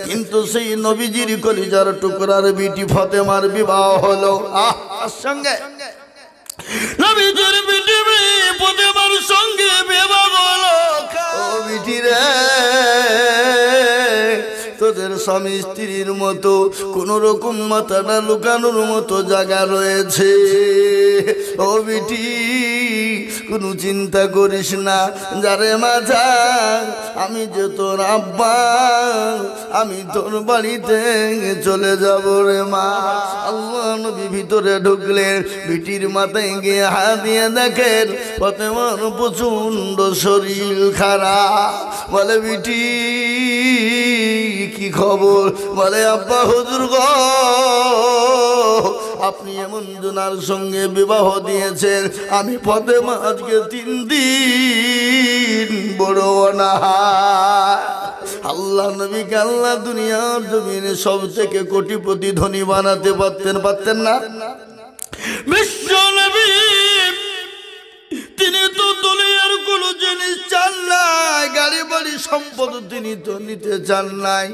কিন্তু সেই নবীজির কলিজার টুকরার বিটি ফাতেমার বিবাহ হলো সঙ্গে নবীজির বিটি ফাতেমার সঙ্গে বিবাহ হলো। ও বিটি রে, তোদের স্বামী স্ত্রীর মতো কোন রকম মাথাটা লুকানোর মতো জায়গা রয়েছে। ও বিটি, কোনো চিন্তা করিস না, যারে মাঝা আমি যে তোর আব্বা, আমি তোর বাড়িতে চলে যাব রে মা। আল্লাহ নবী ভিতরে ঢুকলেন, বিটির মাথায় গিয়ে হাত দিয়ে দেখেন ফাতেমার প্রচন্ড শরীর খারাপ। বলে বিটি কি খবর? বলে আব্বা হুজুর গো, আপনি এমন জনার সঙ্গে বিবাহ দিয়েছেন, আমি ফাতেমা আজকে 3 দিন বড় অনাহার। আল্লাহ নবীকে আল্লাহ দুনিয়ার জমিনে সব থেকে কোটিপতি ধনী বানাতে পারতেন না? বিশ্ব নবী তিনি তো দুনিয়ার কোনো জিনিস চান নাই, গাড়ি বাড়ি সম্পদ তিনি তো নিতে চান নাই,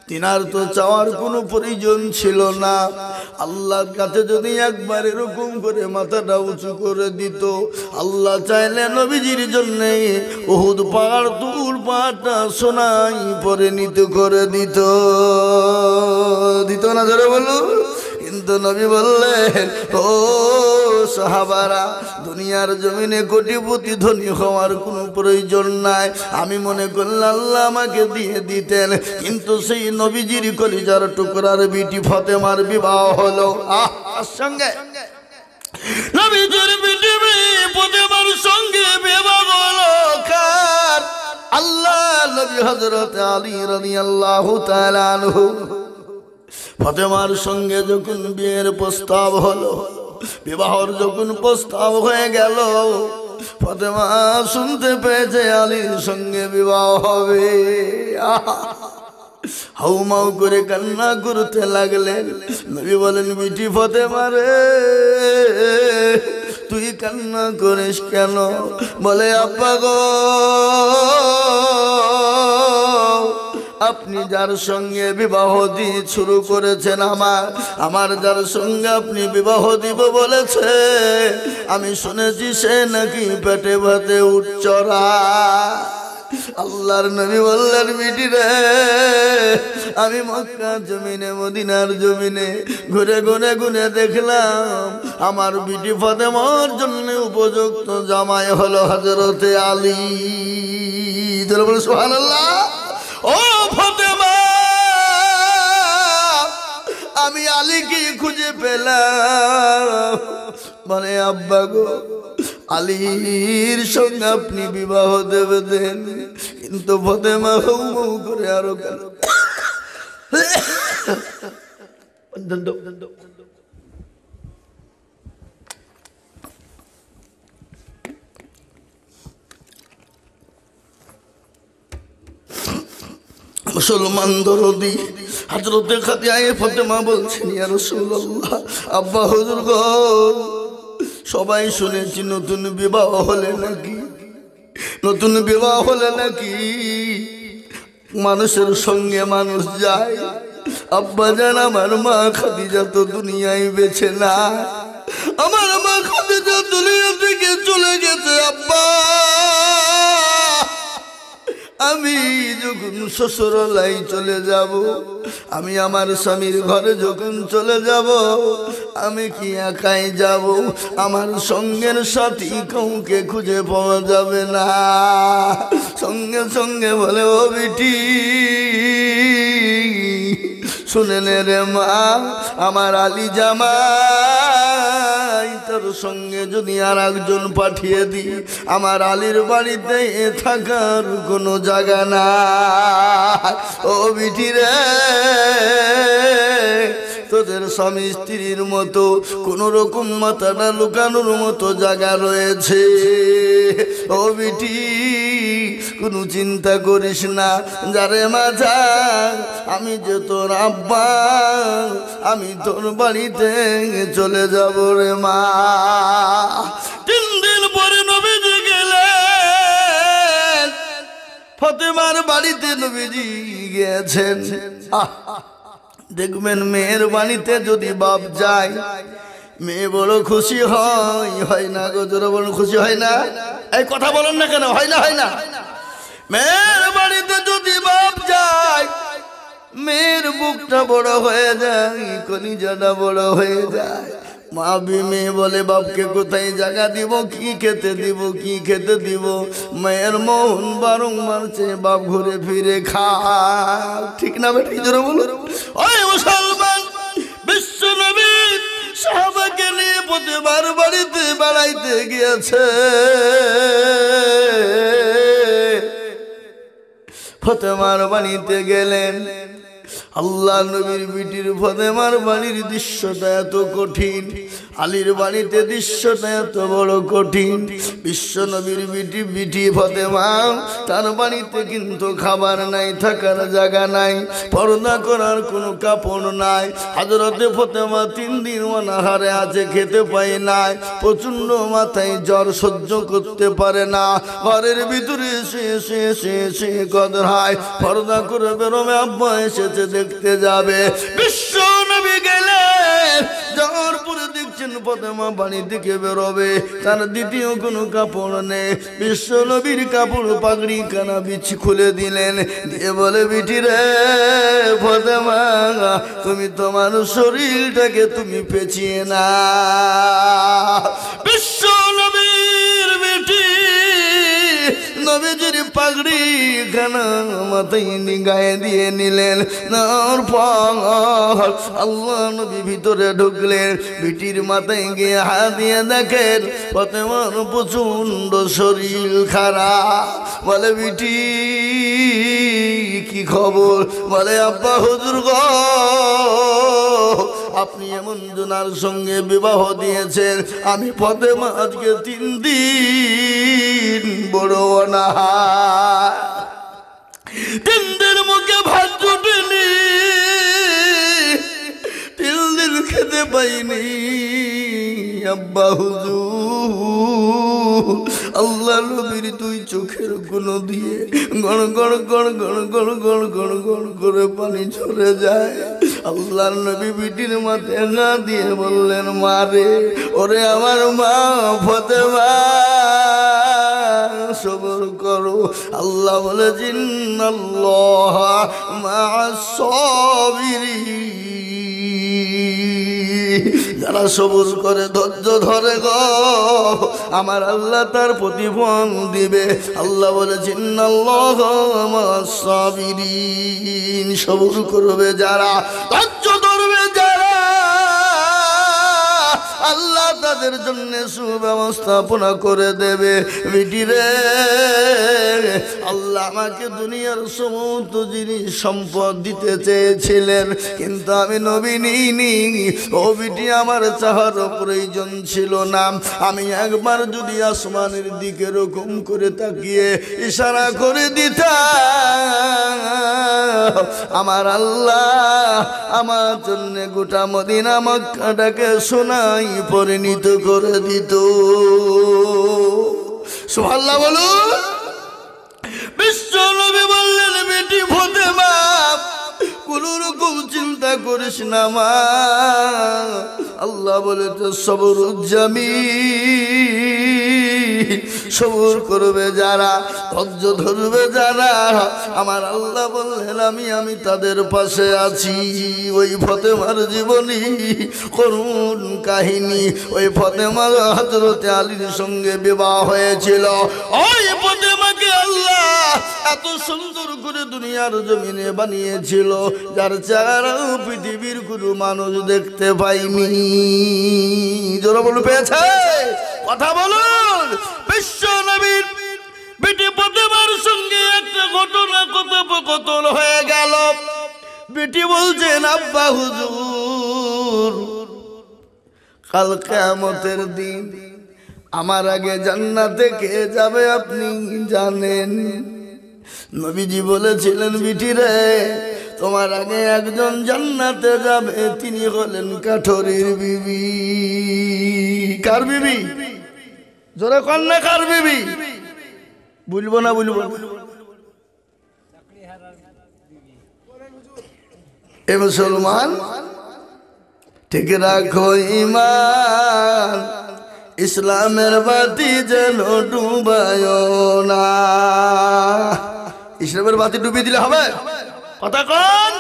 তিনার তো চাওয়ার কোনো প্রয়োজন ছিল না। আল্লাহর কাছে যদি একবার এরকম করে মাথাটা উঁচু করে দিত, আল্লাহ চাইলে নবীজির জন্য উহুদ পাহাড় তুর পাহাড়টা সোনাই পরে নিতে করে দিত না, ধরে বলুন। কিন্তু নবী বললেন, ও সাহাবারা, দুনিয়ার জমিনে কোটিপতি ধনী হওয়ার কোনো প্রয়োজন নাই। আমি মনে করলাম আল্লাহ আমাকে দিয়ে দিতেন, কিন্তু সেই নবীজির কলিজার টুকরার বিটি ফাতেমার বিবাহ হলো সঙ্গে নবীজির বিটি ফাতেমার সঙ্গে বিবাহ হলো। কার? আল্লাহ নবী হযরত আলী রাদিয়াল্লাহু তাআলা আনহু। ফাতেমার সঙ্গে যখন বিয়ের প্রস্তাব হলো, বিবাহর যখন প্রস্তাব হয়ে গেল, ফাতেমা শুনতে পেয়েছে আলীর সঙ্গে বিবাহ হবে। হাউমাউ করে কান্না করতে লাগলেন। নবী বলেন, বিটি ফাতেমা রে, তুই কান্না করিস কেন? বলে আব্বা গো, আপনি যার সঙ্গে বিবাহ দিয়ে শুরু করেছেন, আমার যার সঙ্গে আপনি বিবাহ দিব বলেছে, আমি শুনেছি সে নাকি পেটে ভাতে উচ্চরা। আল্লাহর নবী বললেন, বিটি রে, আমি মক্কা জমিনে মদিনার জমিনে ঘুরে ঘুরে দেখলাম আমার বিটি ফাতেমার জন্য উপযুক্ত জামাই হলো হযরতে আলী। সুবহানাল্লাহ। ও ফাতেমা, আমি আলীকে খুঁজে পেলাম। মানে আব্বা গো, আলীর সঙ্গে আপনি বিবাহ দেবেন, কিন্তু ফাতেমা হৌ মৌ করে আরো গেল। মুসলমান দরদি হযরতে খাদিজা ফাতেমা বলছেন, ইয়া রাসূলুল্লাহ, আব্বা হুজুর গো, সবাই শুনেছি নতুন বিবাহ হলে নাকি মানুষের সঙ্গে মানুষ যায়। আব্বা জান, আমার মা খাদিজা তো দুনিয়ায় বেঁচে না, আমার মা খাদিজা দুনিয়া থেকে চলে গেছে। আব্বা, আমি যখন শ্বশুরালয় চলে যাব, আমি আমার স্বামীর ঘরে যখন চলে যাব, আমি কি একাই যাব? আমার সঙ্গের সাথী কাউকে খুঁজে পাওয়া যাবে না। সঙ্গে সঙ্গে বলে, ও বিটি, শুনে নে রে মা, আমার আলী জামাই, তোর সঙ্গে যদি আর একজন পাঠিয়ে দিই, আমার আলীর বাড়িতে থাকার কোনো জায়গা না। ও বিটি রে, তোদের স্বামী স্ত্রীর মতো কোন রকম মাথাটা লুকানোর মতো জায়গা রয়েছে। ও বিটি, কোনো চিন্তা করিস না, যারে মাঝা আমি যে তোর আব্বা, আমি তোর বাড়িতে চলে যাব রে মা। 3 দিন পরে নবীজি গেলেন ফাতেমার বাড়িতে নবীজি গিয়েছেন। দেখবেন মেয়ের বাড়িতে যদি বাপ যায় মেয়ে বড় খুশি হয় না গো? জোরে বড় খুশি হয় না? এই কথা বলেন না কেন? হয় না, হয় না? মেয়ের বাড়িতে যদি বাপ যায় মেয়ের বুকটা বড় হয়ে যায়, কলিজাটা বড় হয়ে যায়। মা মেয়ে বলে বাপকে কোথায় জায়গা দিব, কি খেতে দিব, কি খেতে দিব। মায়ের মন বারংবার চেয়ে বাপ ঘুরে ফিরে খা। ঠিক না বেটা? জোরে বলো। ওই মুসলমান বিশ্ব নবী সাহাবাকে নিয়ে প্রতিবার বাড়িতে বেড়াইতে গিয়েছে। ফাতেমার বাড়িতে গেলেন। আল্লাহ নবীর বিটির ফাতেমার বাড়ির দৃশ্যটা এত কঠিন, আলীর বাড়িতে দৃশ্যটা এত বড় কঠিন। বিশ্ব নবীর বিটি ফাতেমা, তার বাড়িতে কিন্তু খাবার নাই, থাকার জায়গা নাই, পর্দা করার কোনো কাপড় নাই। হযরতে ফাতেমা 3 দিন অনাহারে আছে, খেতে পায় নাই, প্রচন্ড মাথায় জ্বর, সহ্য করতে পারে না। ঘরের ভিতরে সে কদরায়, পর্দা করে বেরোবে, আব্বা এসেছে দেখতে যাবে। বিশ্ব নবী গেলেন, যাওয়ার পরে দেখছেন ফাতেমা বাড়ি থেকে বেরোবে, তার দ্বিতীয় কোনো কাপড় নেই। বিশ্ব নবীর কাপড় পাগড়ি কানা বিছি খুলে দিলেন, দিয়ে বলে বিটি রে ফাতেমা, তুমি তোমার শরীরটাকে তুমি পেঁচিয়ে না। বিশ্ব নবীর বিটি নবীজির পাগড়ি খানা মাথায় গায়ে দিয়ে নিলেন। আল্লাহ নবী ভিতরে ঢুকলেন, বিটির মাথায় গিয়ে হাত দিয়ে দেখেন ফাতেমার প্রচন্ড শরীর খারাপ। বলে বিটি কি খবর? বলে আব্বা হুজুর গো, আপনি এমন জনার সঙ্গে বিবাহ দিয়েছেন, আমি ফাতেমা আজকে 3 দিন বড় অনাহার, 3 দিন মুখে ভাত জুটেনি, 3 দিন খেতে পাইনি। আব্বা হুজুর, আল্লাহ নবীর 2 চোখের কোণো দিয়ে গড় গড় গড় গড় গড় গড় গড় গড় করে পানি ঝরে যায়। আল্লাহ নবী বিটির মাথায় না দিয়ে বললেন, মারে ওরে আমার মা ফাতেমা, সবর করো। আল্লাহ বলেছেন আল্লাহ মা'আস সাবিরিন, যারা সবর করে ধৈর্য ধরে গো আমার আল্লাহ তার প্রতিফল দিবে। আল্লাহ বলেছেন আল্লাহ মা'আস সাবিরিন, সবর করবে যারা, ধৈর্য ধরবে যারা, আল্লাহ তাদের জন্য সুব্যবস্থাপনা করে দেবে। বিটিরে, আল্লাহ আমাকে দুনিয়ার সমস্ত জিনিস সম্পদ দিতে চেয়েছিলেন, কিন্তু আমি নবী নিইনি। ও বিটি, আমার চাহার প্রয়োজন ছিল না। আমি একবার যদি আসমানের দিকে এরকম করে তাকিয়ে ইশারা করে দিতাম, আমার আল্লাহ আমার জন্য গোটা মদিনা মক্কাটাকে সোনায় পরিণত করে দিত। সুবহানাল্লাহ বলুন। বিশ্ব নবী বললেন, বেটি ফাতেমা কোন রকম চিন্তা করিস না মা। আল্লাহ বলে তো সবরুল জামিল, সবর করবে যারা, ধৈর্য ধরবে যারা, আমার আল্লাহ বললেন আমি তাদের পাশে আছি। ওই ফাতেমার জীবনী করুণ কাহিনী। ওই ফাতেমার হযরতে আলীর সঙ্গে বিবাহ হয়েছিল। ওই ফাতেমাকে আল্লাহ এত সুন্দর করে দুনিয়ার জমিনে বানিয়েছিল, যার চেহারা পৃথিবীর কোনো মানুষ দেখতে পায়নি। জোরে বলুন, পেয়েছে? কথা বলুন। বিশ্ব নবীর বিটি ফাতেমার সঙ্গে একটা ঘটনা কথোপকথন হয়ে গেল। বিটি বলছেন, আব্বা হুজুর, কাল কিয়ামতের দিন আমার আগে জান্নাতে কে যাবে আপনি জানেন? নবীজি বলেছিলেন, বিটি রে, তোমার আগে একজন জান্নাতে যাবে, তিনি হলেন কাঠরির বিবি। কার বিবি? জোরে কন না, কার বিবি? বলবো না, বলবো এ মুসলমান, ঠিক রাখো ঈমান, ইসলামের বাতি যেন ডুবায় না। ইসলামের বাতি ডুবিয়ে দিলে হবে? কথা কোন?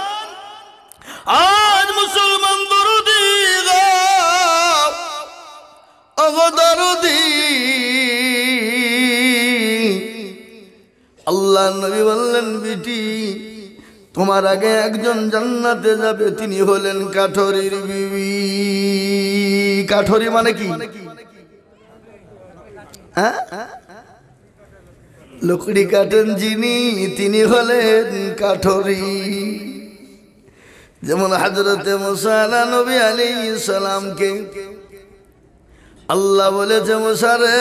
আজ মুসলমান দরুদি গাও, ওগো দরুদি। আল্লাহ নবী বললেন, বিটি তোমার আগে একজন জান্নাতে যাবে, তিনি হলেন কাঠরির বিবি। কাঠরি মানে কি? লকড়ি কাটেন যিনি, তিনি হলেন কাঠরি। যেমন হযরতে মুসা নবী আলাইহিস সালামকে আল্লাহ বলেছে, মুসা রে,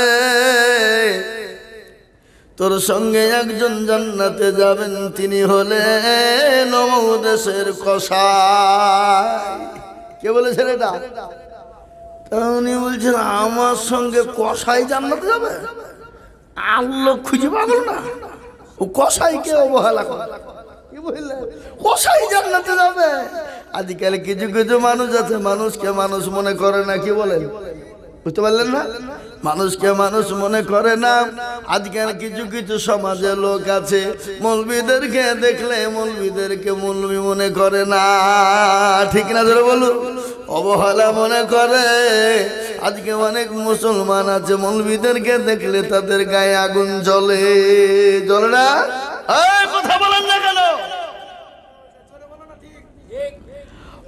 তোর সঙ্গে একজন জান্নাতে যাবেন, তিনি হলেন দেশের কসাই। কে বলেছেন এটা? উনি বলছেন, আমার সঙ্গে কসাই জান্নাতে যাবে? আল্লাহ খুঁজে পাগল না, ও কসাইকে অবহেলা করে। কি বললেন? কসাই জান্নাতে যাবে? আজকাল কিছু কিছু মানুষ আছে, মানুষকে মানুষ মনে করে না। কি বলেন? বুঝতে পারলেন না? মানুষকে মানুষ মনে করে না। আজকাল কিছু কিছু সমাজে লোক আছে, মৌলবীদেরকে দেখলে মৌলবীদেরকে মৌলবী মনে করে না। ঠিক না? ধরে বলুন, অবহেলা মনে করে। আজকে অনেক মুসলমান আছে, মৌলবীদেরকে দেখলে তাদের গায়ে আগুন জ্বলে। জ্বলে না? কথা বলেন না কেন?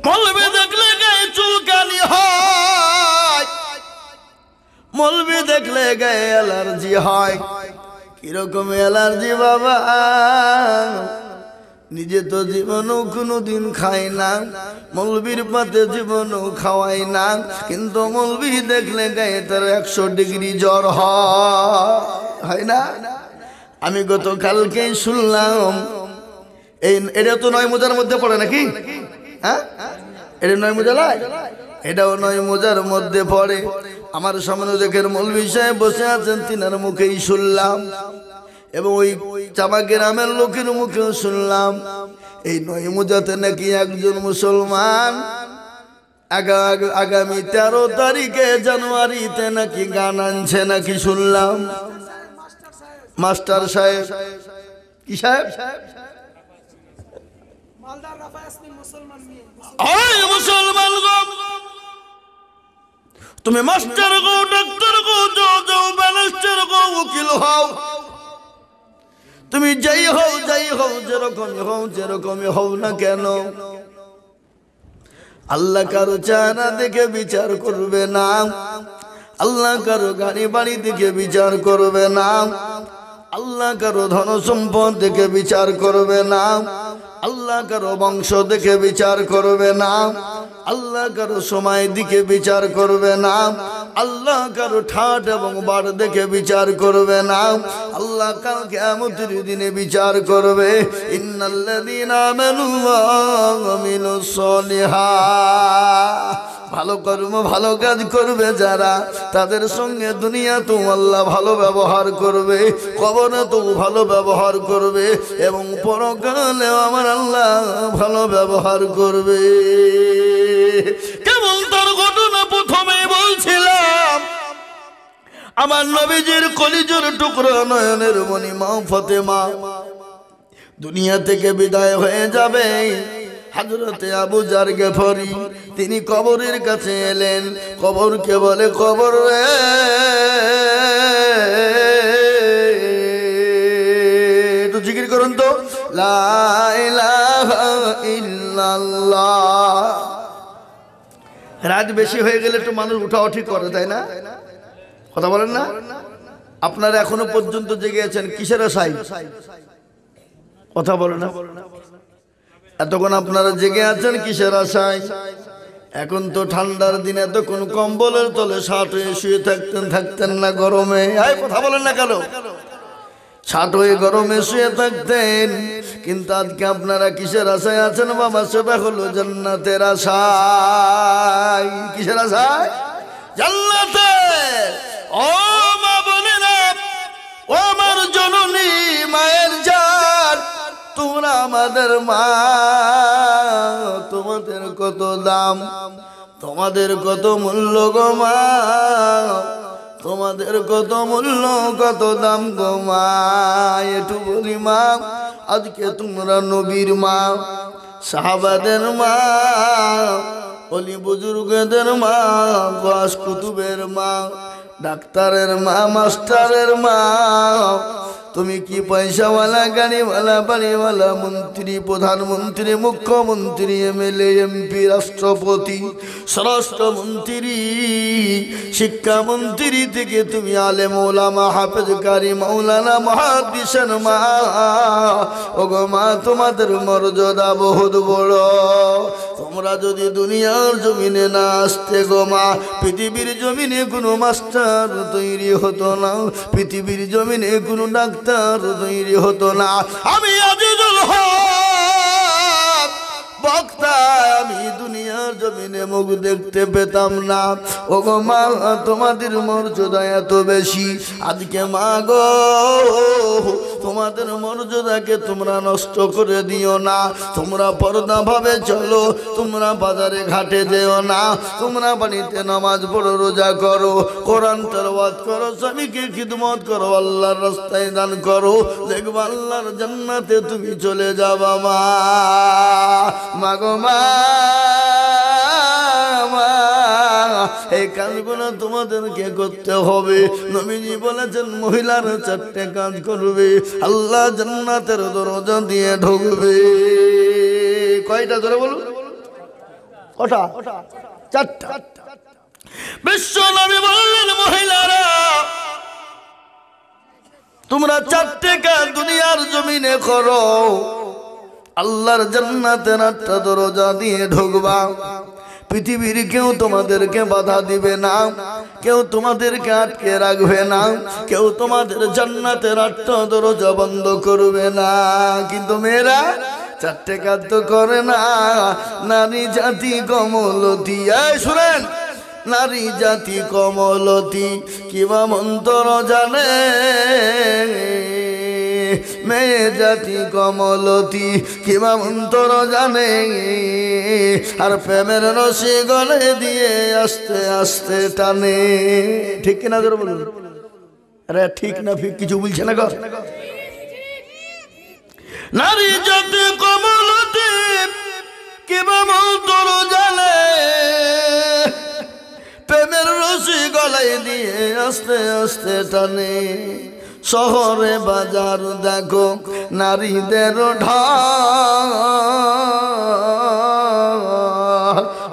মৌলবী দেখলে গায়ে চুলকানি হয়, মৌলবী দেখলে গায়ে অ্যালার্জি হয়। কিরকম অ্যালার্জি বাবা? নিজে তো জীবনও কোনোদিন খায় না, মৌলবীর পাতে জীবনও খাওয়াই না, কিন্তু মৌলবী দেখলে গায়ে তার 100 ডিগ্রি জ্বর হয় না? আমি গতকালকেই শুনলাম, এটা তো 9 মোজার মধ্যে পড়ে নাকি? হ্যাঁ, এটা 9 মোজা নয়, এটাও 9 মোজার মধ্যে পড়ে। আমার সামনে দেখেন মৌলবী সাহেব বসে আছেন, তিনার মুখেই শুনলাম, এবং ওই চাপা গ্রামের লোকের মুখেও শুনলাম, এই 9 মোজাতে নাকি একজন মুসলমান আগামী 13 তারিখে জানুয়ারিতে নাকি গান আনছে নাকি শুনলাম। মাস্টার সাহেব, কি সাহেব? মুসলমান গো, তুমি মাস্টার গো, ডাক্তার গো, জজ গো, ব্যারিস্টার গো, উকিল হও, তুমি যাই হও, যেরকমই হও না কেন, আল্লাহ কারো চেহারা দেখে বিচার করবে না, আল্লাহ কারো গাড়ি বাড়ি দেখে বিচার করবে না, আল্লাহ কারো ধন সম্পদ দেখে বিচার করবে না, আল্লাহ কারো বংশ দেখে বিচার করবে না, আল্লাহ কারো সময় দিকে বিচার করবে না, আল্লাহ কারো ঠাট এবং বার দেখে বিচার করবে না, আল্লাহ কাল কিয়ামতের দিনে বিচার করবে। ইন্নাল্লাযীনা আমানু ওয়া আমিলুস সলিহাত, ভালো কর্ম ভালো কাজ করবে যারা, তাদের সঙ্গে দুনিয়া তো আল্লাহ ভালো ব্যবহার করবে, কবরে তো ভালো ব্যবহার করবে, এবং পরকালেও আমার আল্লাহ ভালো ব্যবহার করবে। কেমন তার ঘটনা প্রথমে বলছিলাম, আমার নবীজির কলিজার টুকরো নয়নের মণি মা ফাতেমা দুনিয়া থেকে বিদায় হয়ে যাবে। হযরতে আবু জার গফারি তিনি কবরের কাছে এলেন, কবরকে বলে, কবর রে, একটু জিকির করুন তো, লা ইলাহা ইল্লাল্লাহ। রাত বেশি হয়ে গেলে একটু মানুষ উঠাউঠি করে, তাই না? কথা বলেন না? আপনারা এখনো পর্যন্ত জেগে আছেন কিসের আশায়? কথা বলেন না? এতক্ষণ আপনারা জেগে আছেন কিসের আশায়? এখন তো ঠান্ডার দিনে এতক্ষণ কম্বলের তলে ছাট হয়ে শুয়ে থাকতেন না গরমে? কথা বলেন না কেন? ছাট হয়ে গরমে শুয়ে থাকতেন, কিন্তু আজকে আপনারা কিসের আশায় আছেন বাবা? সেটা হলো জান্নাতের আশায়। কিসের আশায়? জান্নাতের। ও মা বোনেরা, ও আমার জননী, মায়ের জান, তোমরা আমাদের মা, কত দাম, তোমাদের কত মূল্য গো মা, তোমাদের কত মূল্য কত দাম গো মা। একটু বলি মা, আজকে তোমরা নবীর মা, সাহাবাদের মা, অলি বুজুর্গদের মা, গাস কুতুবের মা, ডাক্তারের মা, মাস্টারের মা। তুমি কি পয়সাওয়ালা, গাড়িওয়ালা, বাড়িওয়ালা, মন্ত্রী, প্রধানমন্ত্রী, মুখ্যমন্ত্রী, এমএলএ, এমপি, রাষ্ট্রপতি, স্বরাষ্ট্রমন্ত্রী, শিক্ষামন্ত্রী থেকে তুমি আলেম, ওলামা, হাফেজ, কারি, মাওলানা, মুহাদ্দিসের মা। ওগো মা, তোমাদের মর্যাদা বহুত বড়। তোমরা যদি দুনিয়ার জমিনে না আসতে গো মা, পৃথিবীর জমিনে কোনো মাস্টার তৈরি হতো না, পৃথিবীর জমিনে কোনো ডাক্তার তৈরি হতো না। আমি আজিজুল হক বক্তা, আমি দুনিয়ার জমিনে মুখ দেখতে পেতাম না। ওগো মা, তোমাদের মর্যাদা এত বেশি। আজকে মা গো, তোমাদের মর্যাদাকে তোমরা নষ্ট করে দিও না। তোমরা পর্দা ভাবে চলো, তোমরা বাজারে ঘাটে যেও না, তোমরা বাড়িতে নামাজ পড়ো, রোজা করো, কোরআন তেলাওয়াত করো, স্বামীকে খিদমত করো, আল্লাহর রাস্তায় দান করো, দেখবা আল্লাহর জান্নাতে তুমি চলে যাবা মা। মাগো মা, এই কাজগুলো তোমাদেরকে করতে হবে। নবীজি বলেছেন মহিলারা 4টে কাজ করবে, আল্লাহ জান্নাতের দরজা দিয়ে ঢুকবে। কয়টা ধরে বলুন? কটা? 4টা। বিশ্ব নবী বললেন মহিলারা তোমরা 4টে কাজ দুনিয়ার জমিনে করো, আল্লাহর জান্নাতের 8টা দরজা দিয়ে ঢুকবা। পৃথিবীর কেউ তোমাদেরকে বাধা দিবে না, কেউ তোমাদেরকে আটকে রাখবে না, কেউ তোমাদের জান্নাতের 8টা দরজা বন্ধ করবে না। কিন্তু মেয়েরা 4টে কাজ তো করে না। নারী জাতি কমলতি, এই শুনেন, নারী জাতি কমলতি কিবা মন্ত্র জানে, মেয়ে জাতি কমলতি কিবা মন্ত্র জানে, আর প্রেমের রশি গলে দিয়ে আস্তে আস্তে টানে। ঠিক কিনা জোরে বলুন? আরে ঠিক না ঠিক কিছু বলছে না গো। নারী জাতি কমলতি কিবা মন্ত্র জানে, প্রেমের রশি গলায় দিয়ে আস্তে আস্তে টানে। শহরে বাজার দেখো নারীদের ঢল,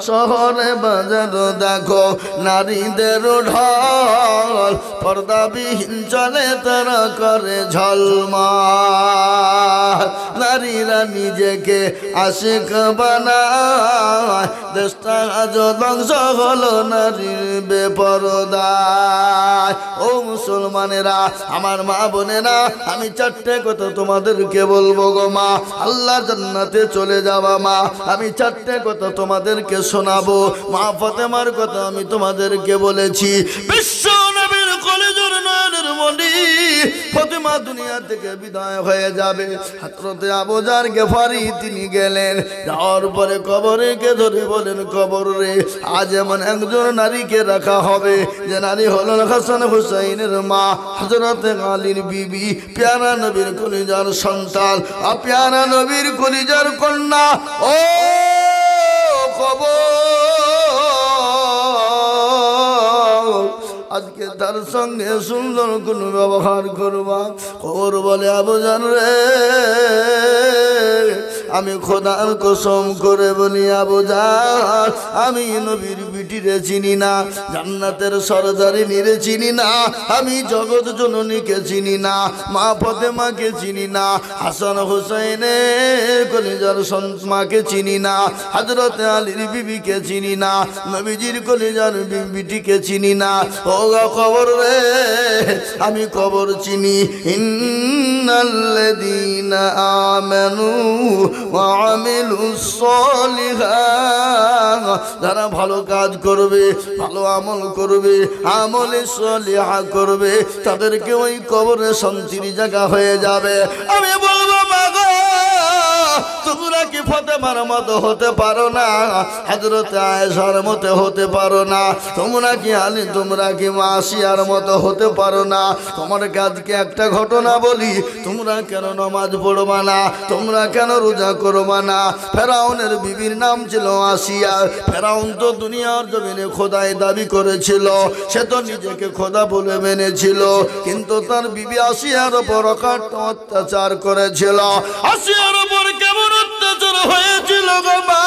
শহরে বাজার দেখো নারীদের ঢল, পর্দাবিহীন চলে তারা করে ঝলমল। নারীরা নিজেকে আশিক বানায়, দেশটা আজ ধ্বংস হলো নারীর বেপরদায়। ও মুসলমানেরা, আমার মা বোনেরা, আমি 4টে কথা তোমাদেরকে বলবো গো মা, আল্লাহ জান্নাতে চলে যাবা মা। আমি 4টে কথা তোমাদেরকে শোনাবো। মা ফাতেমার কথা আমি তোমাদেরকে বলেছি। বিশ্ব নবীর কলেজের নয়নের মণি ফাতেমা দুনিয়া থেকে বিদায় হয়ে যাবে। হযরতে আবু যার গেফারি তিনি গেলেন, যাওয়ার পরে কবরকে ধরে বলেন, কবর রে, আজ এমন একজন নারীকে রাখা হবে যে নারী হলেন হাসান হুসাইনের মা, হযরতে আলীর বিবি, প্যারা নবীর কলিজার সন্তান, প্যারা নবীর কলিজার কন্যা। ও কবর, আজকে তার সঙ্গে সুন্দর কোন ব্যবহার করবা। কবর বলে, আবু জান রে, আমি খোদার কসম করে বলি আবু জান, আমি নবীর বিটিরে চিনি না, জান্নাতের সরদারিনীরে চিনি না, আমি জগৎ জননীকে চিনি না, মা ফাতেমাকে চিনি না, হাসান হুসাইনের কলিজার সন্তানকে চিনি না, হযরতে আলীর বিবিকে চিনি না, নবীজির কলিজার বিটিকে চিনি না। ও কবর রে, আমি কবর চিনি। ইন্নাল্লাযীনা আমানু ওয়া আমিলুস সলিহাত, যারা ভালো কাজ করবে, ভালো আমল করবে, আমলে সলিহা করবে, তাদেরকে ওই কবরে শান্তির জায়গা হয়ে যাবে। আমি বলবো মা গো, তোমরা কি ফাতেমার মতো হতে পারো না? হযরত আয়েশার মতো হতে পারো না? তোমরা কি আলী, তোমরা কি আসিয়ার মতো হতে পারো না? তোমার কাজকে একটা ঘটনা বলি, তোমরা কেন নামাজ পড়বা না? তোমরা কেন রোজা করবা না? ফেরাউনের বিবির নাম ছিল আসিয়া। ফেরাউন তো দুনিয়ার জমিনে খোদাই দাবি করেছিল, সে তো নিজেকে খোদা বলে মেনেছিল, কিন্তু তার বিবি আসিয়ার উপর অত্যাচার করেছিল। আসিয়ার উপর কেমন অত্যাচার হয়েছিল গো মা?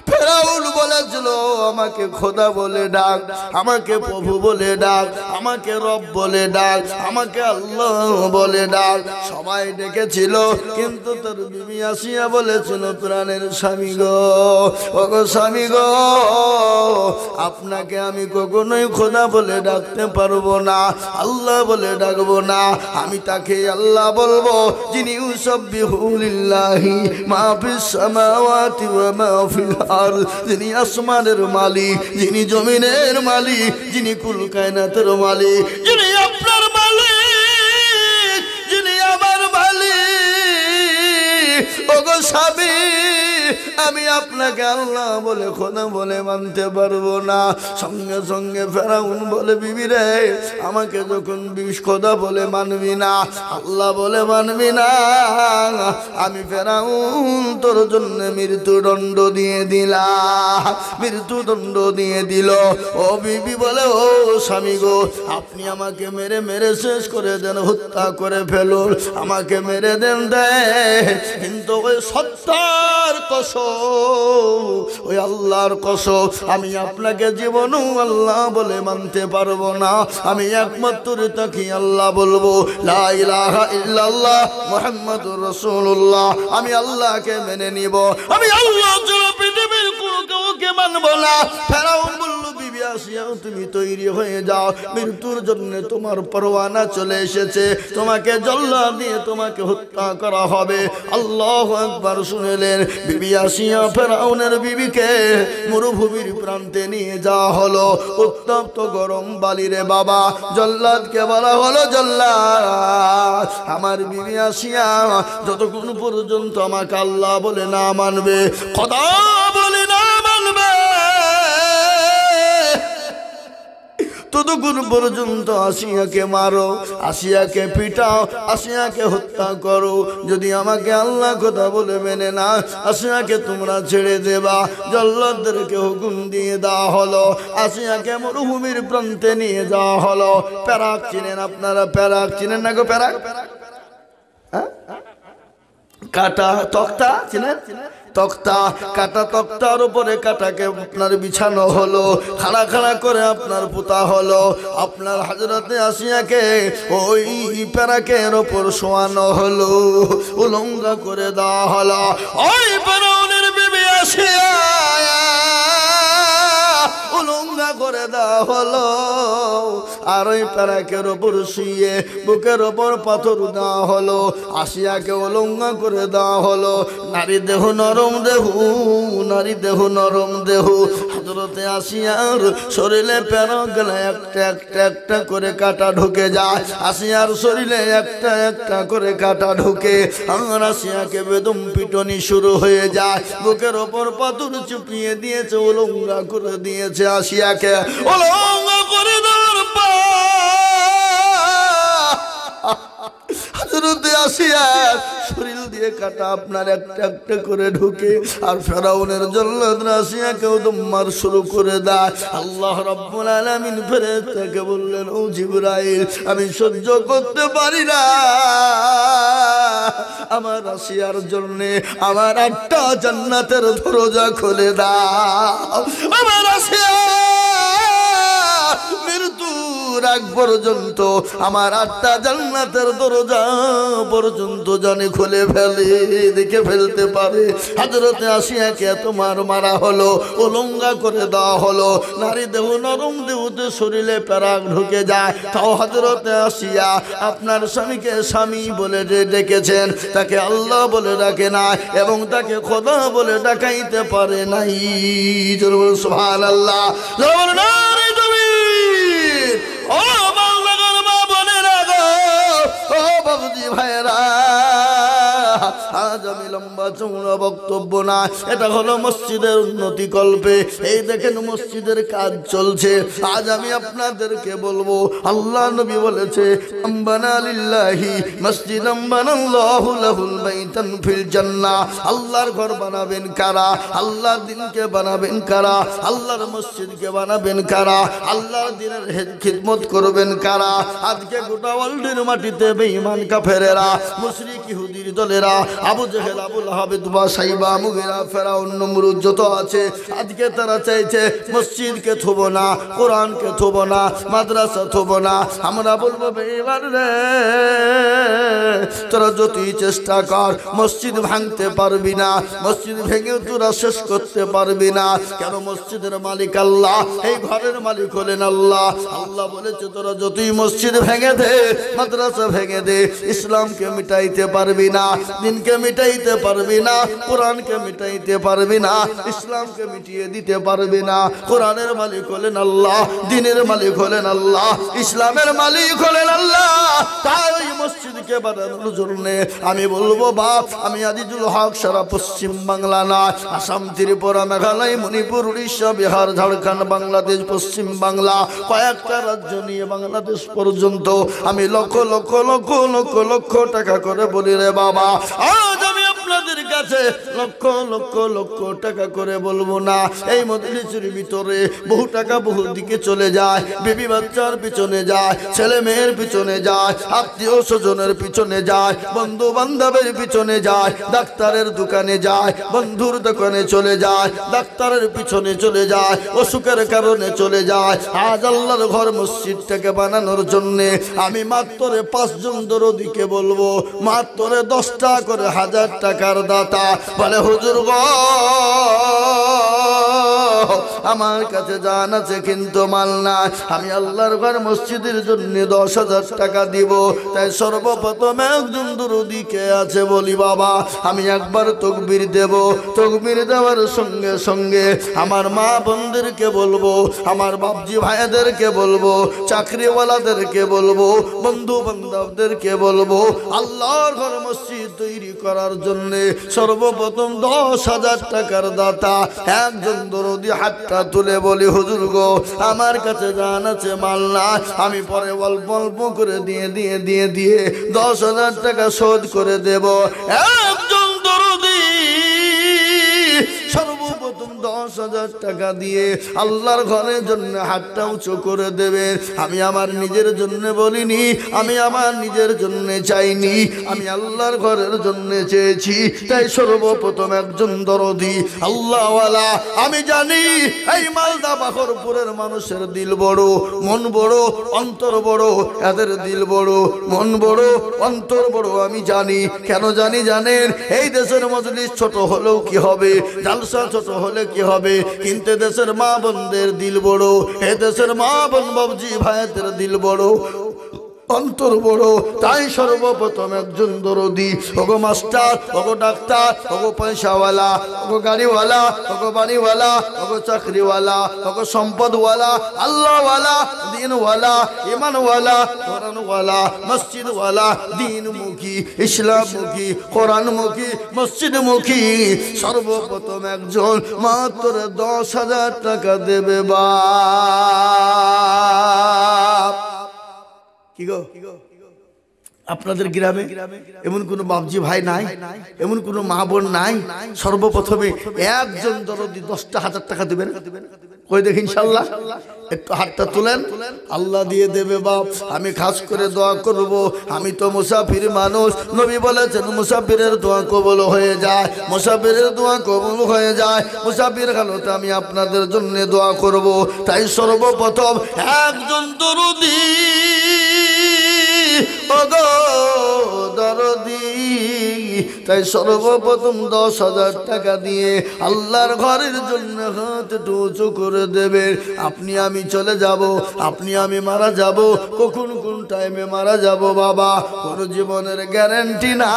ফেরাউন বলেছিল আমাকে খোদা বলে ডাক, আমাকে প্রভু বলে ডাক, আমাকে রব বলে ডাক, আমাকে আল্লাহ বলে ডাক। সবাই ডেকেছিল, কিন্তু তোর বিবি আসিয়া বলেছিল প্রাণের স্বামী গো, ও গো স্বামী গো, আপনাকে আমি কখনোই খোদা বলে ডাকতে পারবো না, আল্লাহ বলে ডাকবো না। আমি তাকে আল্লাহ বলবো যিনি ইউসাব্বিহু লিল্লাহি মা ফিস সামাওয়াতি ওয়া মা ফিল আরদ, যিনি আসমানের মালিক, যিনি জমিনের মালিক, যিনি কুল কায়নাতের মালিক, যিনি আপনার মালিক, যিনি আমার মালিক। ওগো স্বামী, আমি আপনাকে আল্লাহ বলে খোদা বলে মানতে পারবো না। সঙ্গে সঙ্গে ফেরাউন বলে বিবি রে, আমাকে যখন বিষ খোদা বলে মানবি না, আল্লাহ বলে মানবি না, আমি ফেরাউন তোর জন্য মৃত্যুদণ্ড দিয়ে দিলাম, মৃত্যুদণ্ড দিয়ে দিল। ও বিবি বলে ও স্বামী গো, আপনি আমাকে মেরে মেরে শেষ করে দেন, হত্যা করে ফেলুন, আমাকে মেরে দেন দেয়, কিন্তু ওই সত্তার কসম, ওই আল্লাহর কসম, আমি আপনাকে জীবনও আল্লাহ বলে মানতে পারবো না। আমি একমাত্র তাকে আল্লাহ বলবো, লা ইলাহা ইল্লাল্লাহ মুহাম্মাদুর রাসূলুল্লাহ। আমি আল্লাহকে মেনে নিব, আমি আল্লাহ ছাড়া পৃথিবীর কোনো কাউকে মানবো না। ফেরাউন বলল বিবি আসিয়া তুমি তৈরি হয়ে যাও, মৃত্যুর জন্য তোমার পরওয়ানা চলে এসেছে, তোমাকে জল্লাদ দিয়ে তোমাকে হত্যা করা হবে। আল্লাহু আকবার শুনলেন। বিবি আসিয়া ফেরাউনের বিবিকে মরুভূমির প্রান্তে নিয়ে যাওয়া হলো। উত্তপ্ত গরম বালিরে বাবা, জল্লাদকে বলা হলো জল্লাদ, আমার বিবি আসিয়া যতক্ষণ পর্যন্ত আমাকে আল্লাহ বলে না মানবে, খোদা বলে না মানবে, ততক্ষণ পর্যন্ত আসিয়াকে মারো, আসিয়াকে পিটাও, আসিয়াকে হত্যা করো। যদি আমাকে আল্লাহ কথা বলে মেনে না, আসিয়াকে তোমরা ছেড়ে দেবা। জল্লাদদেরকে হুকুম দিয়ে দেওয়া হলো, আসিয়াকে মরুভূমির প্রান্তে নিয়ে যাওয়া হলো। প্যারাক চিনেন আপনারা? প্যারাক চিনেন না গো? প্যারাক, কাটা তক্তা চিনেন? তক্তা, কাটা তক্তার উপরে কাটাকে আপনার বিছানো হলো, খাড়া খাড়া করে আপনার পোতা হলো। আপনার হযরতে আসিয়াকে ওই প্যারাকের ওপর শোয়ানো হলো, উলঙ্গ করে দেওয়া হলো। ওই ফেরাউনের বিবি আসিয়া উলঙ্গ করে দেওয়া হলো, আর ওই প্যারাকের ওপর শুয়ে বুকের ওপর পাথর দেওয়া হলো। আসিয়াকে উলঙ্গ করে দেওয়া হলো। নারী দেহ নরম দেহ, নারী দেহ নরম দেহ। হযরতে আসিয়ার শরীরে প্যারক গেলে একটা একটা একটা করে কাটা ঢুকে যায়, আসিয়ার শরীরে একটা একটা করে কাটা ঢুকে। আর আসিয়াকে বেদম পিটনি শুরু হয়ে যায়, বুকের ওপর পাথর চুপিয়ে দিয়েছে, উলঙ্গ করে দিয়েছে। আসিয়াকে উলঙ্গ করে দেওয়ার পর হযরতে আসিয়া শরীর দিয়ে কাটা আপনার একটা একটা করে ঢুকে। আর ফেরাউনের জল্লাদরা আসিয়াকেও দম্মার শুরু করে দেয়। আল্লাহ রাব্বুল আলামিন ফেরেশতাকে বললেন, ও জিবরাইল, আমি সহ্য করতে পারি না, আমার আসিয়ার জন্য আমার 8টা জান্নাতের দরজা খুলে দাও। আমার আসিয়া মৃত্যুর আগ পর্যন্ত আমার 8টা জান্নাতের দরজা পর্যন্ত জানি খুলে ফেলে, দেখে ফেলতে পারে। হযরতে আসিয়াকে এত মারা হলো, উলঙ্গ করে দেওয়া হলো। নারী দেহ নরম দেহতে শরীরে প্যারাক ঢুকে যায়, তাও হযরতে আসিয়া আপনার স্বামীকে স্বামী বলে ডেকেছেন, তাকে আল্লাহ বলে ডাকে না, এবং তাকে খোদা বলে ডাকাইতে পারে নাই। সুবহানাল্লাহ। ও বাংলার মা বোনেরা গো, ও বাবুজি ভাইরা, আজ আমি লম্বা চৌড়া বক্তব্য না, এটা হলো মসজিদের উন্নতি কল্পে। এই দেখেন মসজিদের কাজ চলছে। আজ আমি আপনাদেরকে বলবো, আল্লাহ নবী বলেছে, আম্বানা লিল্লাহি মসজিদাম বানাল্লাহু লাহুল বাইতান ফিল জান্নাহ। আল্লাহর ঘর বানাবেন কারা? আল্লাহর দিনকে বানাবেন কারা? আল্লাহর মসজিদকে বানাবেন কারা? আল্লাহর দিনের খিদমত করবেন কারা? আজকে গোটা ওয়ার্ল্ডের মাটিতে বেঈমান কাফেরেরা, মুশরিক ইহুদির দলেরা, আবু জেহেল, আবু লাহাব, উতবা, সাইবা, মুগিরা, ফেরাউন, নমরুদ যত আছে, আজকে তারা চাইছে মসজিদকে থুবো না, কোরআনকে থুবো না, মাদ্রাসা থুবো না। আমরা বলবো বেঈমান রে, তোরা যতই চেষ্টা কর মসজিদ ভাঙতে পারবি না, মসজিদ ভেঙে তোরা শেষ করতে পারবি না। কেন? মসজিদের মালিক আল্লাহ, এই ঘরের মালিক হলেন আল্লাহ। আল্লাহ বলেছে, তোরা যতই মসজিদ ভেঙে দে, মাদ্রাসা ভেঙে দে, ইসলামকে মিটাইতে পারবি না, দিনকে মিটাইতে পারবি না, কোরআনকে মিটাইতে পারবি না, ইসলামকে মিটিয়ে দিতে পারবি না। কোরআনের মালিক হলেন আল্লাহ, দিনের মালিক হলেন আল্লাহ, ইসলামের মালিক হলেন আল্লাহ। তাই ওই মসজিদকে বানানোর জন্য আমি বলবো বাপ, আমি আজিজুল হক সারা পশ্চিম বাংলা নয়, আসাম, ত্রিপুরা, মেঘালয়, মণিপুর, উড়িষ্যা, বিহার, ঝাড়খণ্ড, বাংলাদেশ, পশ্চিম বাংলা, কয়েকটা রাজ্য নিয়ে বাংলাদেশ পর্যন্ত আমি লক্ষ লক্ষ লক্ষ লক্ষ লক্ষ টাকা করে বলি রে বাবা, আজ আমি আপনাদের কাছে লক্ষ লক্ষ লক্ষ টাকা করে বলবো না। এই মজলিসের ভিতরে বহু টাকা বহু দিকে চলে যায়, বিবি বাচ্চার পিছনে যায়, ছেলে মেয়ের পিছনে যায়, আত্মীয় স্বজনের পিছনে যায়, বন্ধু বান্ধবের পিছনে যায়, ডাক্তারের দোকানে যায়, বন্ধুর দোকানে চলে যায়, ডাক্তারের পিছনে চলে যায়, অসুখের কারণে চলে যায়। আজ আল্লাহর ঘর মসজিদটাকে বানানোর জন্যে আমি মাত্র 5 জন দরদিকে বলবো, মাত্র 10 টাকা করে 1000 টাকার দাতা বলে, হুজুর গো আমার কাছে জান আছে কিন্তু মাল নাই, আমি আল্লাহর ঘর মসজিদের জন্য 10,000 টাকা দিব। তাই সর্বপ্রথম একজন দরদিকে আছে বলি, বাবা আমি একবার তাকবীর দেব, তাকবীর দেওয়ার সঙ্গে সঙ্গে আমার মা বোনদেরকে বলবো, আমার বাপজি ভাইদেরকে বলবো, চাকরিওয়ালাদেরকে বলবো, বন্ধু বান্ধবদেরকে বলবো, আল্লাহর ঘর মসজিদ তৈরি করার জন্য সর্বপ্রথম 10,000 টাকার দাতা একজন দরদি হাতটা তুলে বলি, হুজুর গো আমার কাছে জান আছে মাল না, আমি পরে অল্প অল্প করে দিয়ে 10,000 টাকা শোধ করে দেব। একজন দরদি সর্বপ্রথম 10,000 টাকা দিয়ে আল্লাহর ঘরের জন্য হাতটা উঁচু করে দেবে। আমি আমার নিজের জন্য বলিনি, আমি আমার নিজের জন্য চাইনি, আমি আল্লাহর ঘরের জন্য চেয়েছি। তাই সর্বপ্রথম একজন দরদি আল্লাহওয়ালা, আমি জানি এই মালদা বাখরপুরের মানুষের দিল বড়, মন বড়, অন্তর বড়, এদের দিল বড়, মন বড়, অন্তর বড়। আমি জানি, কেন জানি জানেন? এই দেশের মজলিস ছোট হলেও কি হবে, জালসা ছোট হলে কি হবে, কিন্তু দেশের মা বোনদের দিল বড়, এ দেশের মা বোন বাবজি ভাইদের দিল বড়, অন্তর বড়। তাই সর্বপ্রথম একজন দরদি, ওগো মাস্টার, ওগো ডাক্তার, ওগো পয়সাওয়ালা, ওগো গাড়িওয়ালা, ওগো বাড়িওয়ালা, ওগো চাকরিওয়ালা, ওগো সম্পদওয়ালা, আল্লাহওয়ালা, দিনওয়ালা, ইমানওয়ালা, কোরআনওয়ালা, মসজিদওয়ালা, দিনমুখী, ইসলামমুখী, কোরআনমুখী, মসজিদমুখী, সর্বপ্রথম একজন মাত্র 10,000 টাকা দেবে বাপ। কি গো, আপনাদের গ্রামে এমন কোন বাপজি ভাই নাই, এমন কোন মা বোন নাই? সর্বপ্রথমে একজন দরদি 10,000 টাকা দিবেন, কই দেখি ইনশাআল্লাহ। একটু হাতটা তুলেন, আল্লাহ দিয়ে দেবে বাপ। আমি খাস করে দোয়া করব, আমি তো মুসাফির মানুষ, নবী বলেছেন মুসাফিরের দোয়া কবুল হয়ে যায়, মুসাফিরের দোয়া কবুল হয়ে যায়। মুসাফির হালতে আমি আপনাদের জন্য দোয়া করব। তাই সর্বপ্রথম একজন দরদি, ওগো দরদি, তাই সর্বপ্রথম 10,000 টাকা দিয়ে আল্লাহর ঘরের জন্য হাত উঁচু করে দেবে। আপনি আমি চলে যাব, আপনি আমি মারা যাব, কখন কোন টাইমে মারা যাব বাবা কোনো জীবনের গ্যারান্টি না,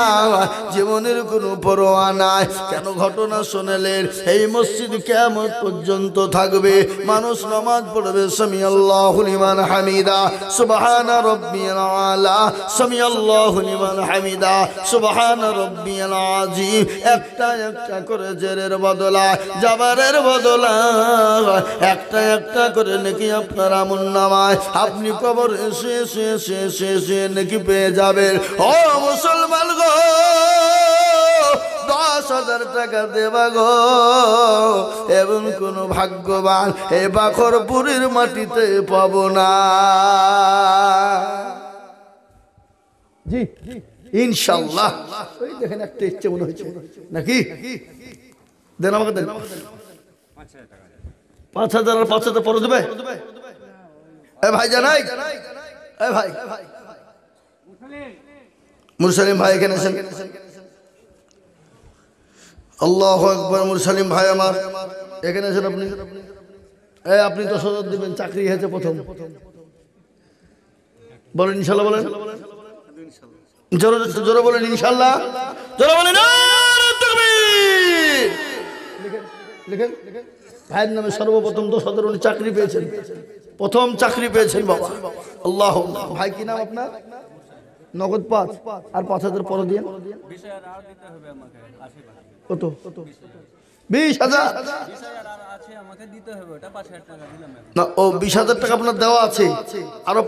জীবনের কোনো পরোয়া নাই। কেন ঘটনা শুনলেন? এই মসজিদ কিয়ামত পর্যন্ত থাকবে, মানুষ নামাজ পড়বে সামি আল্লাহু লিমান হামিদা, সুবহানা রাব্বিয়াল আলা, সামি আল্লাহু লিমান হামিদা, সুবহানা রাব্বিয়াল রাব্বিয়াল আযীম একটা একটা করে জেরের বদলায় জাবারের বদলায় একটা একটা করে নেকি আপনার আমলনামায় আপনি কবরে শুয়ে নেকি পেয়ে যাবেন। ও মুসলমান গো 10,000 টাকা দেবা গো এবং কোন ভাগ্যবান এই বাখরপুরের মাটিতে পাবো না। জি ইনশাআল্লাহ। ওই দেখেন একটা ইচ্ছে মনে হচ্ছে নাকি? দেন আমাকে দেন 5,000 আর 5,000 পরে দেবে। এ ভাই জানাই, এ ভাই মুরসালিম ভাই এখানে আছেন। আল্লাহু আকবার। মুরসালিম ভাই আমার এখানে আছেন আপনি। আপনি 10,000 দিবেন, চাকরি হয়েছে প্রথম। বলেন ইনশাআল্লাহ, বলেন জোরে জোরে বলেন ইনশাআল্লাহ, জোরে বলেন তাকবীর। লিখেন ভাইয়ের নামে সর্বপ্রথম 10,000 উনি চাকরি পেয়েছেন, প্রথম চাকরি পেয়েছেন বাবা। আল্লাহ ভাই কি নাম আপনার? নগদ 5 আর 5,000 পরে দিয়ে কত? 20,000 না, ও 20,000 টাকা আপনার দেওয়া আছে, আরো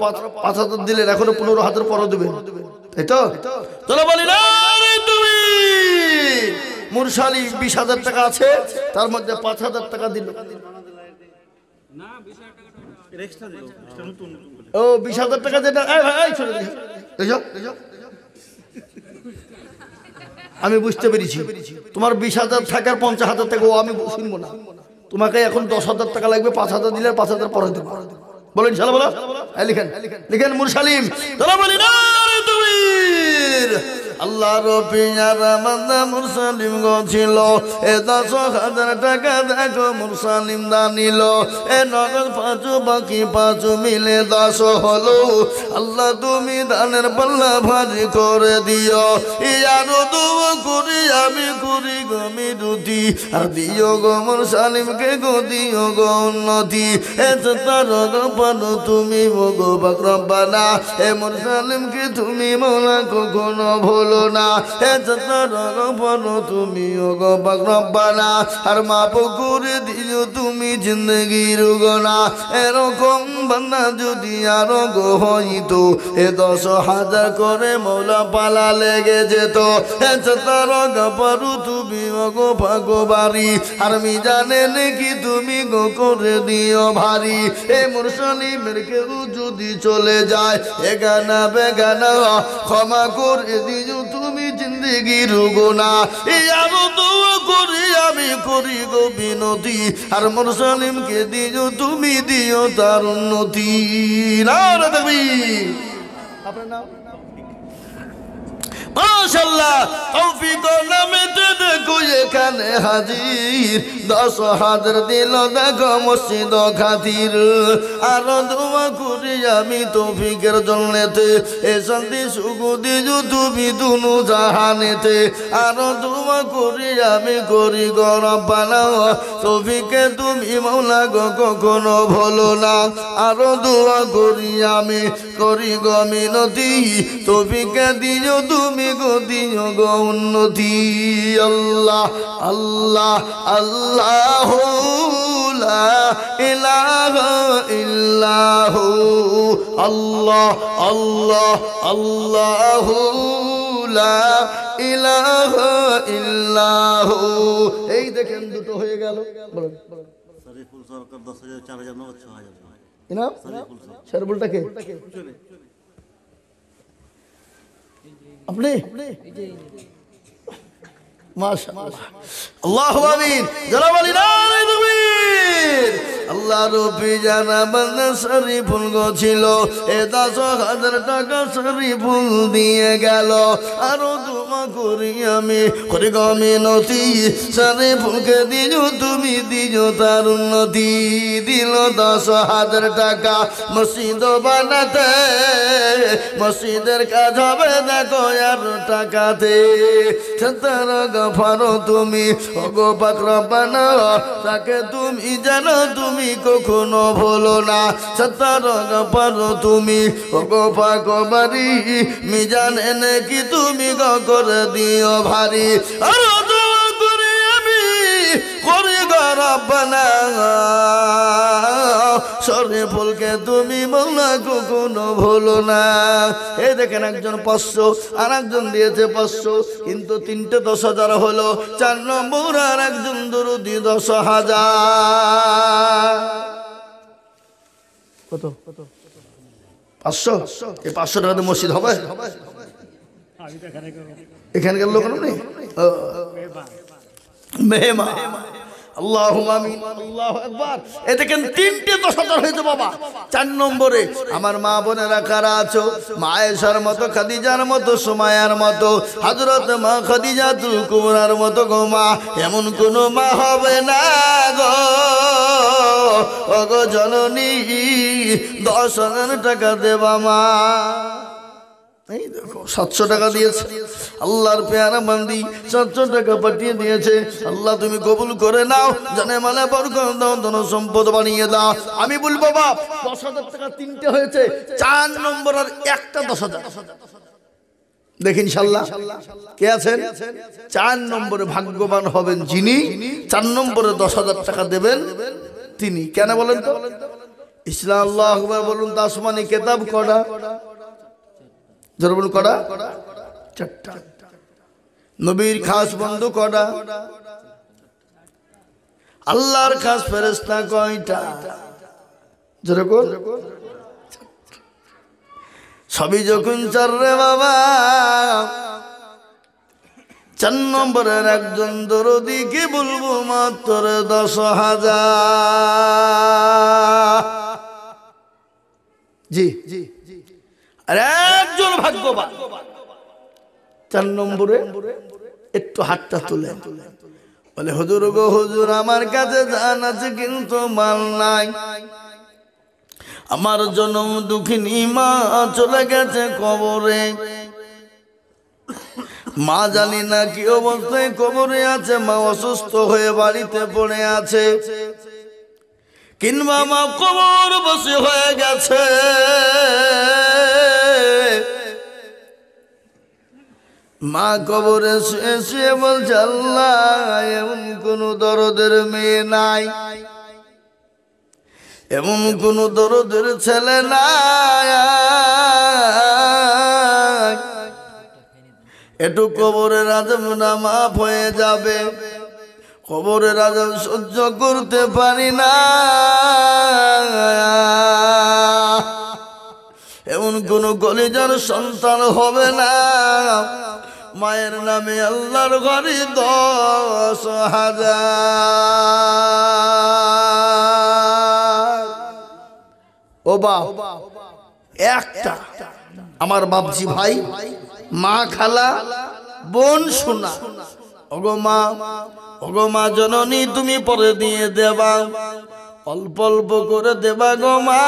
5,000 দিলেন, এখনো 15,000 পরে দেবেন, তাই তো? চলো বলি না তুমি মুরসালি 20,000 টাকা আছে, তার মধ্যে 5,000 টাকা দিল। ও 20,000 টাকা যেটা আমি বুঝতে পেরেছি, তোমার 20,000 টাকার 50,000 টাকা ও আমি শুনবো না। তোমাকে এখন 10,000 টাকা লাগবে, 5,000 দিলে 5,000 পরে দেবো। বলেন ইনশাআল্লাহ, বলো। লিখেন লিখেন মুরসালিম বলি না তুমি আল্লাহ রবিয়ার বান্দা মুরসালিম গছিল এ 10,000 টাকা দেখো মুরসালিম দানিল এ নগদ 5 বাকি 5 মিলে 10 হলো। আল্লাহ তুমি দানের পাল্লা ভারী করে দিও, ইয়ারো দোয়া করি আমি করি গো মিনতি, আর দিও গো মুরসালিমকে গো দিও গো উন্নতি। এ তার পানো তুমি গো পাক রব্বানা, এ মুরসালিমকে তুমি মওলা কখনো ভুলো না। এ তার পানো তুমি গো পাক রব্বানা, আর মাফ করে দিও তুমি জিন্দেগির গুনাহ। এরকম বান্দা যদি আরো গো হইতো, এ 10,000 করে মওলা পালা লেগে যেত। এ তার পারু তুমি গো ভাগবাড়ি, আর মিজানে নাকি তুমি গো করে দিও ভারী। এ মুরসালিমের কেউ যদি চলে যায় এগানা বেগানা, ক্ষমা করে দিও তুমি জিন্দেগির গুনাহ। এই আরো দোয়া করি আমি করি গো বিনতি, আর মুরসালিমকে দিও তুমি দিও তার উন্নতি। নারে তাকবীর। আপনার নাম? মাশাআল্লাহ তৌফিক নামেতে দেখো এখানে হাজির, 10,000 দিল দেখো মসজিদ খাতির। আর দোয়া করি আমি তৌফিকের জন্যতে, এ শান্তি সুখ দিও তুমি দুনু জাহানেতে। আর দোয়া করি আমি করি গো রব্বানা, তৌফিকে তুমি মওলা গো কখনো ভুলো না। আর দোয়া করি আমি করি গো মিনতি, তৌফিকে দিও তুমি গো দিও গো উন্নতি। আল্লাহ আল্লাহ আল্লাহ লা ইলাহা ইল্লাহু, আল্লাহ আল্লাহ আল্লাহ লা ইলাহা ইল্লাহু। এই দেখেন দুটো হয়ে গেল। বলুন শরীফুল সরকার 10,000 4,000 নগদ 6,000 ইনাম। শরীফুলটা কে? আপনি? মাশাআল্লাহ আল্লাহু আমিন। যারা বলি না তাকবীর। আল্লাহ রব্বি জানা বান্দা শরীফুল গো ছিল, এ 10,000 টাকা শরীফুল দিয়ে গেল। আরো দোয়া করি আমি করি গো মিনতি, শরীফুলকে দিও তুমি দিও তার উন্নতি। দিল 10,000 টাকা মসজিদ বানাতে, মসজিদের কাজ হবে দেখো আর টাকাতে। তার গফারো তুমি ওগো পাক রব্বানা, তাকে তুমি জানো তুমি তুমি কখনো ভুলো না। সত্তর পারো তুমি ওগো পাক বাড়ি, মিজান এনে কি তুমি গো করে দিও ভারী। আর দোয়া করি আমি করি গো রব্বানা, শরীফুলকে তুমি মৌলা কখনো ভুলো না। এই দেখেন একজন 500 আর একজন দিয়েছে 500, কিন্তু তিনটে 10,000 হলো। 4 নম্বর আর একজন দরুদি 10,000। কত 500? এই 500 টাকাতে মসজিদ হবে? এখানকার লোক নেই মেহমান। আল্লাহুম্মা আমিন, আল্লাহু আকবার। এই দেখেন তিনটে 10,000 হয়েছে বাবা। 4 নম্বরে আমার মা বোনেরা কারা আছো? মা আয়েশার মতো, খাদিজার মতো, সুমাইয়ার মতো, হযরত মা খাদিজাতুল কুবরার মতো গো মা। এমন কোন মা হবে না গো ওগো জননী 10,000 টাকা দেবা মা। এই দেখো 700 টাকা দিয়েছে আল্লাহর পেয়ারা বান্দি, 700 টাকা পাঠিয়ে দিয়েছে। আল্লাহ তুমি কবুল করে নাও, জানে মানে বরকত দাও, ধন সম্পদ বানিয়ে দাও। আমি বলবো বাপ 10,000 টাকা তিনটে হয়েছে, 4 নম্বর আর একটা 10,000 দেখি ইনশাআল্লাহ কে আছেন? 4 নম্বরে ভাগ্যবান হবেন যিনি 4 নম্বরে 10,000 টাকা দেবেন তিনি। কেন বলেন তো? ইসলাম আল্লাহু আকবার বলুন তো। আসমানি কিতাব কটা? জরবুল কটা? 4টা। নবীর খাস বন্ধু কটা? আল্লাহর খাস ফেরেশতা কয়টা? জরবুল সবই যখন 4 রে বাবা, 4 নম্বরের একজন দরদি কি বলবো মাত্র 10,000। জি জি, আর একজন ভাগ্যবান 4 নম্বরে একটু হাতটা তুলে বলে হুজুর গো হুজুর, আমার কাছে জান আছে কিন্তু মাল নাই। আমার জনম দুঃখিনী মা চলে গেছে কবরে, মা জানি না কি অবস্থায় কবরে আছে, মা অসুস্থ হয়ে বাড়িতে পড়ে আছে, কিংবা মা কবর বসে হয়ে গেছে। মা কবরে শুয়ে শুয়ে বলছে আল্লাহ এমন কোন দরদের মেয়ে নাই, এমন কোন দরদের ছেলে নাই, একটু কবরের আযাব না মাফ হয়ে যাবে। কবরের আযাব সহ্য করতে পারি না, এমন কোন কলিজার সন্তান হবে না। মায়ের নামে আল্লাহর ঘরে 10,000। ও বাপ একটা আমার বাপজি ভাই, মা খালা বোন শোনা, ওগো মা জননী তুমি পরে দিয়ে দেবা, অল্প অল্প করে দেবা গো মা।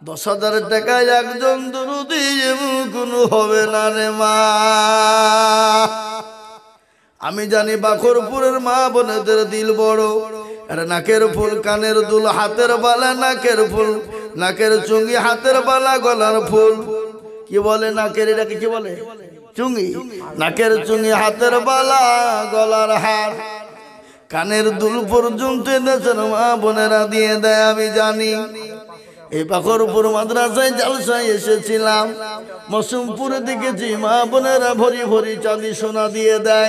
10,000 টাকায় একজন দরুদি এমন কোনো হবে না রে মা। আমি জানি বাখরপুরের মা বোনেদের দিল বড়, আর নাকের ফুল, কানের দুল, হাতের বালা, নাকের ফুল, নাকের চুঙ্গি, হাতের বালা, গলার ফুল, কি বলে নাকের, এটাকে কি বলে? চুঙ্গি। নাকের চুঙ্গি, হাতের বালা, গলার হার, কানের দুল পর্যন্ত দেশের মা বোনেরা দিয়ে দেয়। আমি জানি এই বাখরপুর মাদ্রাসায় জালসায় এসেছিলাম, মৌসুমপুরে দেখেছি মা বোনেরা ভরি ভরি চাঁদি সোনা দিয়ে দেয়।